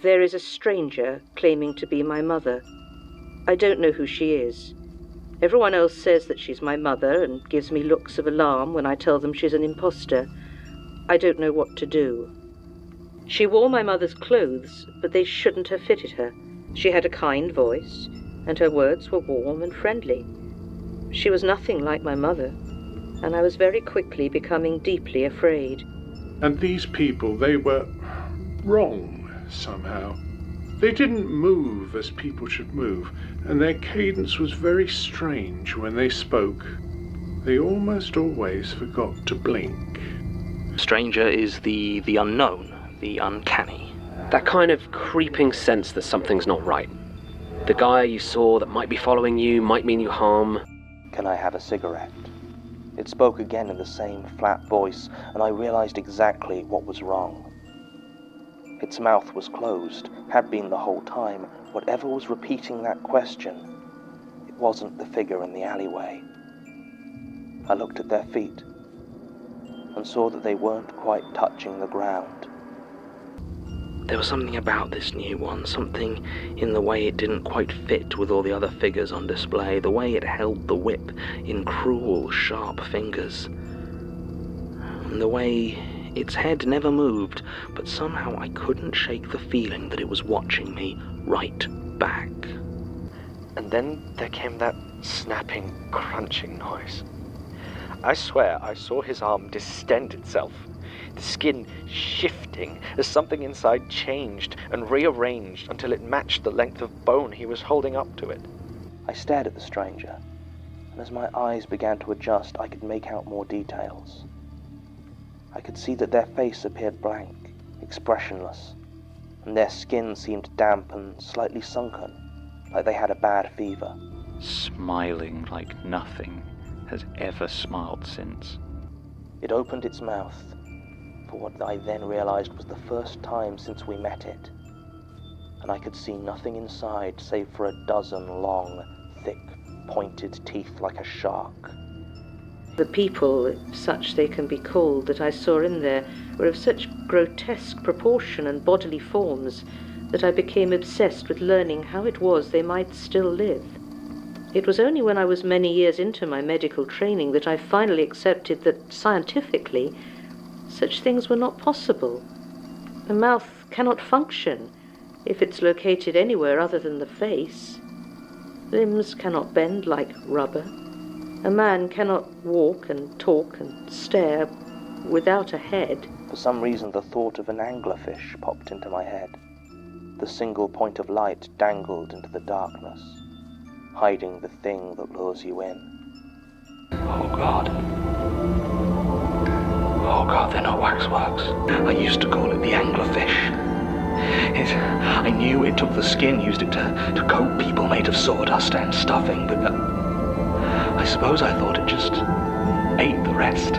There is a stranger claiming to be my mother. I don't know who she is. Everyone else says that she's my mother and gives me looks of alarm when I tell them she's an impostor. I don't know what to do. She wore my mother's clothes, but they shouldn't have fitted her. She had a kind voice, and her words were warm and friendly. She was nothing like my mother, and I was very quickly becoming deeply afraid. And these people, they were wrong somehow. They didn't move as people should move, and their cadence was very strange when they spoke. They almost always forgot to blink. Stranger is the unknown, the uncanny. That kind of creeping sense that something's not right. The guy you saw that might be following you might mean you harm. Can I have a cigarette? It spoke again in the same flat voice, and I realized exactly what was wrong. Its mouth was closed, had been the whole time. Whatever was repeating that question, it wasn't the figure in the alleyway. I looked at their feet and saw that they weren't quite touching the ground. There was something about this new one, something in the way it didn't quite fit with all the other figures on display, the way it held the whip in cruel, sharp fingers, and the way its head never moved, but somehow I couldn't shake the feeling that it was watching me right back. And then there came that snapping, crunching noise. I swear I saw his arm distend itself, the skin shifting as something inside changed and rearranged until it matched the length of bone he was holding up to it. I stared at the stranger, and as my eyes began to adjust, I could make out more details. I could see that their face appeared blank, expressionless, and their skin seemed damp and slightly sunken, like they had a bad fever. Smiling like nothing has ever smiled since. It opened its mouth, for what I then realized was the first time since we met it, and I could see nothing inside save for a dozen long, thick, pointed teeth like a shark. The people, if such they can be called, that I saw in there were of such grotesque proportion and bodily forms that I became obsessed with learning how it was they might still live. It was only when I was many years into my medical training that I finally accepted that, scientifically, such things were not possible. The mouth cannot function if it's located anywhere other than the face. Limbs cannot bend like rubber. A man cannot walk and talk and stare without a head. For some reason, the thought of an anglerfish popped into my head. The single point of light dangled into the darkness, hiding the thing that lures you in. Oh God, they're not waxworks. I used to call it the anglerfish. I knew it took the skin, used it to coat people made of sawdust and stuffing, but I suppose I thought it just ate the rest.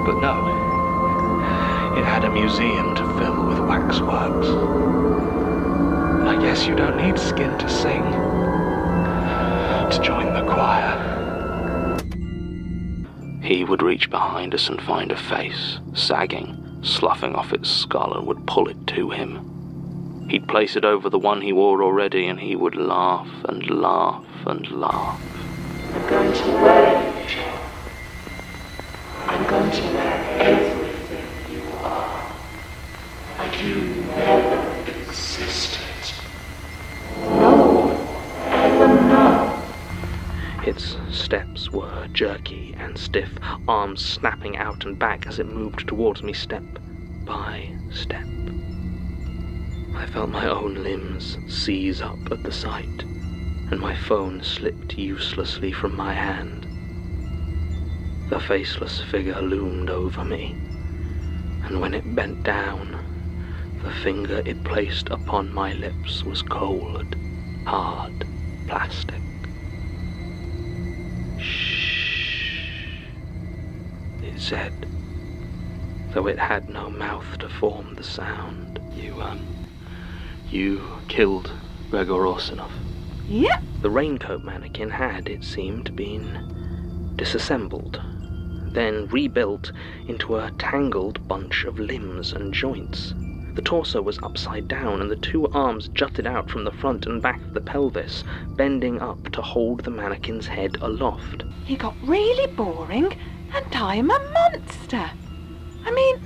But no, it had a museum to fill with waxworks. And I guess you don't need skin to sing, to join the choir. He would reach behind us and find a face, sagging, sloughing off its skull, and would pull it to him. He'd place it over the one he wore already, and he would laugh and laugh and laugh. I'm going to wear you. I'm going to wear everything you are. And you never existed. No one will ever know. Its steps were jerky and stiff, arms snapping out and back as it moved towards me step by step. I felt my own limbs seize up at the sight, and my phone slipped uselessly from my hand. The faceless figure loomed over me, and when it bent down, the finger it placed upon my lips was cold, hard plastic. Shh, it said, though it had no mouth to form the sound. You killed Gregor Orsinov. Yep. The raincoat mannequin had, it seemed, been disassembled, then rebuilt into a tangled bunch of limbs and joints. The torso was upside down, and the two arms jutted out from the front and back of the pelvis, bending up to hold the mannequin's head aloft. He got really boring, and I'm a monster. I mean,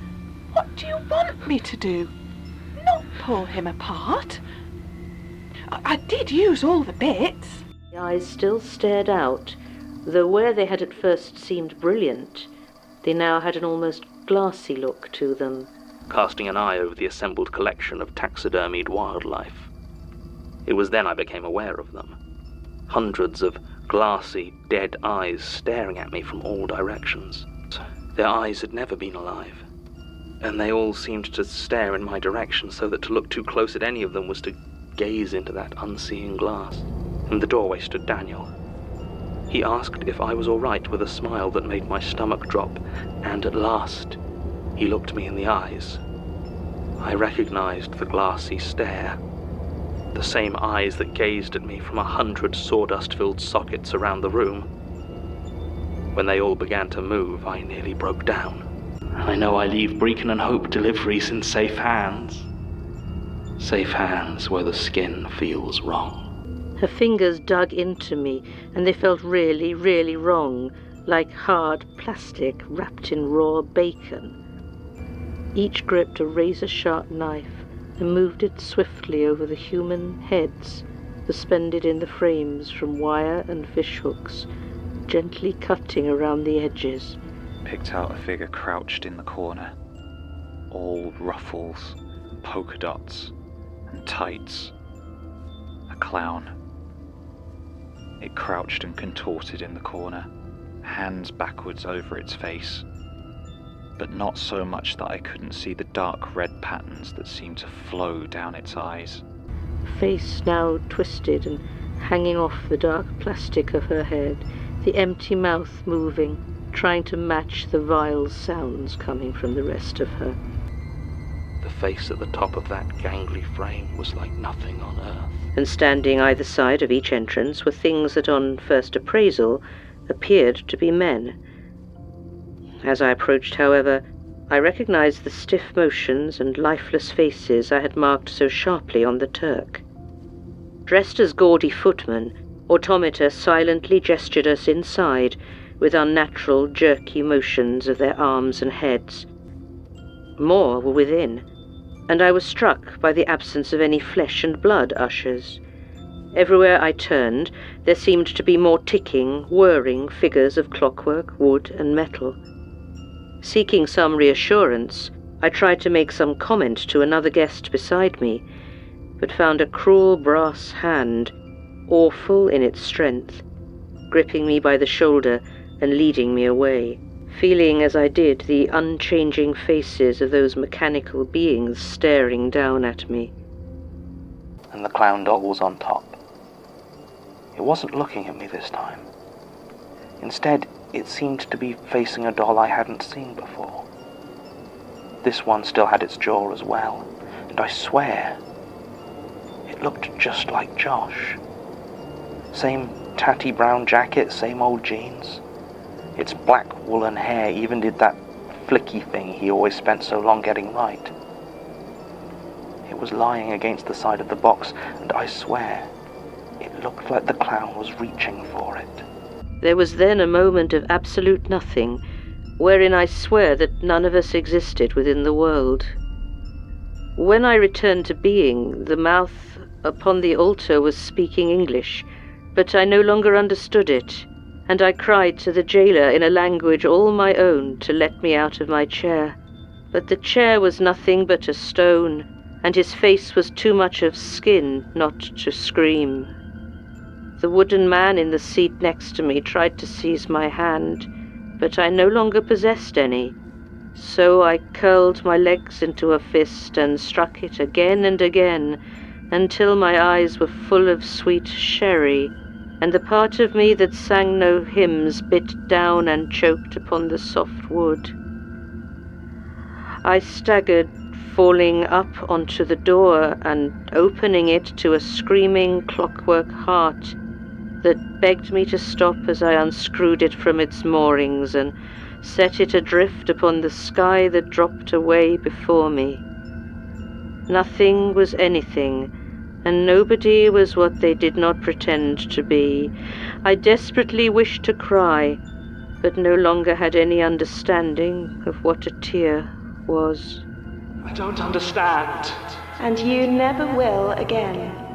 what do you want me to do? Not pull him apart? I did use all the bits. The eyes still stared out, though where they had at first seemed brilliant, they now had an almost glassy look to them. Casting an eye over the assembled collection of taxidermied wildlife. It was then I became aware of them. Hundreds of glassy, dead eyes staring at me from all directions. Their eyes had never been alive, and they all seemed to stare in my direction, so that to look too close at any of them was to gaze into that unseeing glass. In the doorway stood Daniel. He asked if I was all right with a smile that made my stomach drop, and at last he looked me in the eyes. I recognized the glassy stare, the same eyes that gazed at me from 100 sawdust-filled sockets around the room. When they all began to move, I nearly broke down. I know I leave Brecon and Hope deliveries in safe hands. Safe hands where the skin feels wrong. Her fingers dug into me, and they felt really, really wrong, like hard plastic wrapped in raw bacon. Each gripped a razor-sharp knife and moved it swiftly over the human heads, suspended in the frames from wire and fishhooks, gently cutting around the edges. Picked out a figure crouched in the corner. All ruffles, polka dots, and tights. A clown. It crouched and contorted in the corner, hands backwards over its face, but not so much that I couldn't see the dark red patterns that seemed to flow down its eyes. Face now twisted and hanging off the dark plastic of her head, the empty mouth moving, trying to match the vile sounds coming from the rest of her. The face at the top of that gangly frame was like nothing on earth. And standing either side of each entrance were things that on first appraisal appeared to be men. As I approached, however, I recognized the stiff motions and lifeless faces I had marked so sharply on the Turk. Dressed as gaudy footmen, Automata silently gestured us inside with unnatural, jerky motions of their arms and heads. More were within, and I was struck by the absence of any flesh and blood ushers. Everywhere I turned, there seemed to be more ticking, whirring figures of clockwork, wood, and metal. Seeking some reassurance, I tried to make some comment to another guest beside me, but found a cruel brass hand, awful in its strength, gripping me by the shoulder and leading me away, feeling as I did the unchanging faces of those mechanical beings staring down at me. And the clown doll was on top. It wasn't looking at me this time. Instead, it seemed to be facing a doll I hadn't seen before. This one still had its jaw as well, and I swear, it looked just like Josh. Same tatty brown jacket, same old jeans. Its black woolen hair even did that flicky thing he always spent so long getting right. It was lying against the side of the box, and I swear, it looked like the clown was reaching for it. There was then a moment of absolute nothing, wherein I swear that none of us existed within the world. When I returned to being, the mouth upon the altar was speaking English, but I no longer understood it, and I cried to the jailer in a language all my own to let me out of my chair. But the chair was nothing but a stone, and his face was too much of skin not to scream. The wooden man in the seat next to me tried to seize my hand, but I no longer possessed any, so I curled my legs into a fist and struck it again and again, until my eyes were full of sweet sherry, and the part of me that sang no hymns bit down and choked upon the soft wood. I staggered, falling up onto the door and opening it to a screaming clockwork heart that begged me to stop as I unscrewed it from its moorings and set it adrift upon the sky that dropped away before me. Nothing was anything, and nobody was what they did not pretend to be. I desperately wished to cry, but no longer had any understanding of what a tear was. I don't understand. And you never will again.